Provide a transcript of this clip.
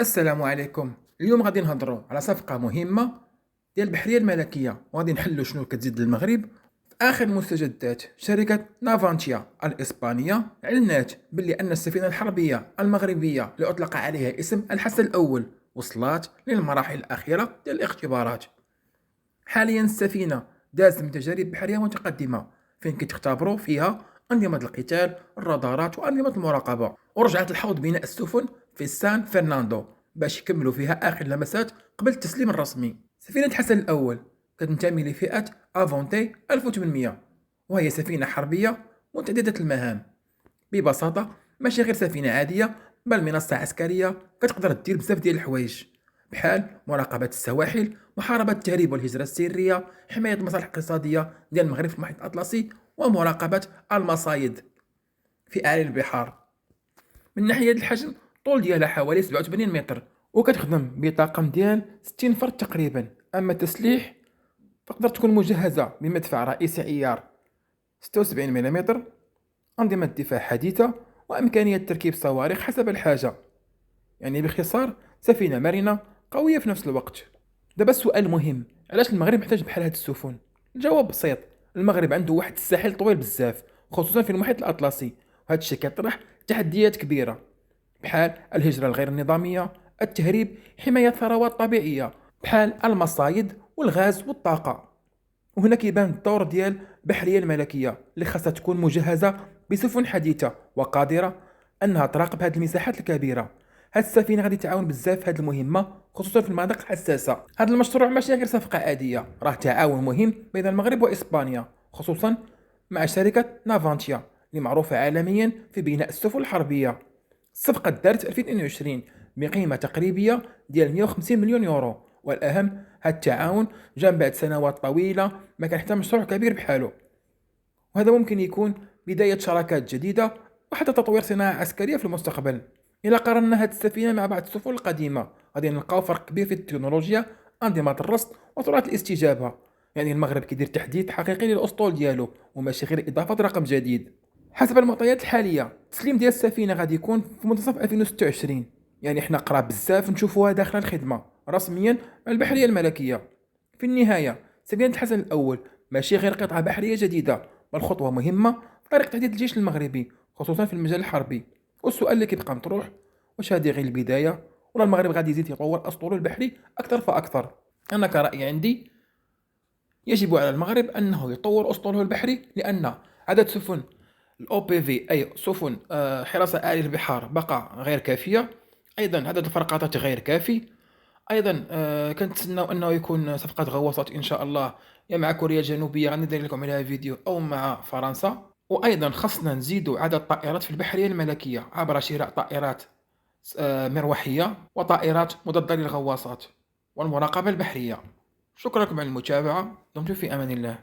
السلام عليكم. اليوم غادي نهضروا على صفقة مهمة ديال البحرية الملكية، وغادي نحلوا شنو كتزيد للمغرب. في آخر المستجدات، شركة نافانتيا الإسبانية أعلنت بلي أن السفينة الحربية المغربية اللي أطلق عليها اسم الحسن الأول وصلت للمراحل الأخيرة ديال الاختبارات. حاليا السفينة دازت من تجارب بحرية متقدمة فين كيتختبروا فيها أنظمة القتال، الرادارات وأنظمة المراقبة، ورجعت الحوض بناء السفن في سان فرناندو باش يكملوا فيها آخر لمسات قبل التسليم الرسمي. سفينة حسن الأول كتنتمي لفئة أفونتي 1800، وهي سفينة حربية متعددة المهام. ببساطة ماشي غير سفينة عادية، بل منصة عسكرية كتقدر دير بزاف ديال الحوايج، بحال مراقبة السواحل، محاربة التهريب والهجرة السرية، حماية المصالح الاقتصادية ديال المغرب في المحيط الأطلسي، ومراقبة المصايد في أعالي البحار. من ناحية الحجم، طول ديالها حوالي 87 متر، وكتخدم بطاقم ديال 60 فرد تقريبا. أما التسليح تقدر تكون مجهزة بمدفع رئيسي عيار 76 ملم، أنظمة دفاع حديثة، وإمكانية تركيب صواريخ حسب الحاجة. يعني باختصار سفينة مرنة قوية في نفس الوقت. دابا السؤال المهم، علاش المغرب محتاج بحال هاد السفن؟ الجواب بسيط، المغرب عنده واحد الساحل طويل بزاف، خصوصا في المحيط الأطلسي، وهذا الشيء كيطرح تحديات كبيرة بحال الهجرة الغير النظامية، التهريب، حماية ثروات طبيعية بحال المصايد والغاز والطاقة. وهنا كيبان الدور ديال البحرية الملكية اللي خاصها تكون مجهزة بسفن حديثة وقادرة أنها تراقب هذه المساحات الكبيرة. هاد السفينة غادي تعاون بزاف في هذه المهمة، خصوصا في المناطق الحساسة. هذا المشروع ماشي غير صفقة عادية، راه تعاون مهم بين المغرب وإسبانيا، خصوصا مع شركة نافانتيا اللي معروفة عالميا في بناء السفن الحربية. الصفقة دارت في 2022 بقيمة تقريبية ديال 150 مليون يورو، والأهم هاد التعاون جاء بعد سنوات طويلة ما كان حتى مشروع كبير بحاله، وهذا ممكن يكون بداية شراكات جديدة وحتى تطوير صناعة عسكرية في المستقبل. إلا قارنا هاد السفينة مع بعض السفن القديمة غادي نلقاو فرق كبير في التكنولوجيا، أنظمة الرصد، وسرعة الاستجابة. يعني المغرب كيدير تحديث حقيقي للأسطول ديالو، وماشي غير إضافة رقم جديد. حسب المعطيات الحالية التسليم ديال السفينة غادي يكون في منتصف 2026، يعني حنا قراب بزاف نشوفوها داخله الخدمة رسميا مع البحرية الملكية. في النهاية سفينة الحسن الأول ماشي غير قطعة بحرية جديدة، بل خطوة مهمة في طريق تحديث الجيش المغربي، خصوصا في المجال الحربي. والسؤال اللي كيبقى مطروح، واش هذه غير البداية ولا المغرب غادي يزيد يطور أسطوله البحري أكثر فأكثر؟ أنا كرأي عندي يجب على المغرب أنه يطور أسطوله البحري، لأن عدد سفن الأو بي في أي سفن حراسة أعالي البحار بقى غير كافية. أيضا عدد الفرقاطات غير كافي. أيضا كنتسناو أنه يكون صفقة غواصات إن شاء الله، يا مع كوريا الجنوبية غندير لكم عليها فيديو، أو مع فرنسا. وأيضا خصنا نزيدوا عدد الطائرات في البحرية الملكية عبر شراء طائرات مروحية وطائرات مضادة للغواصات والمراقبة البحرية. شكرا لكم على المتابعة، دمتم في أمان الله.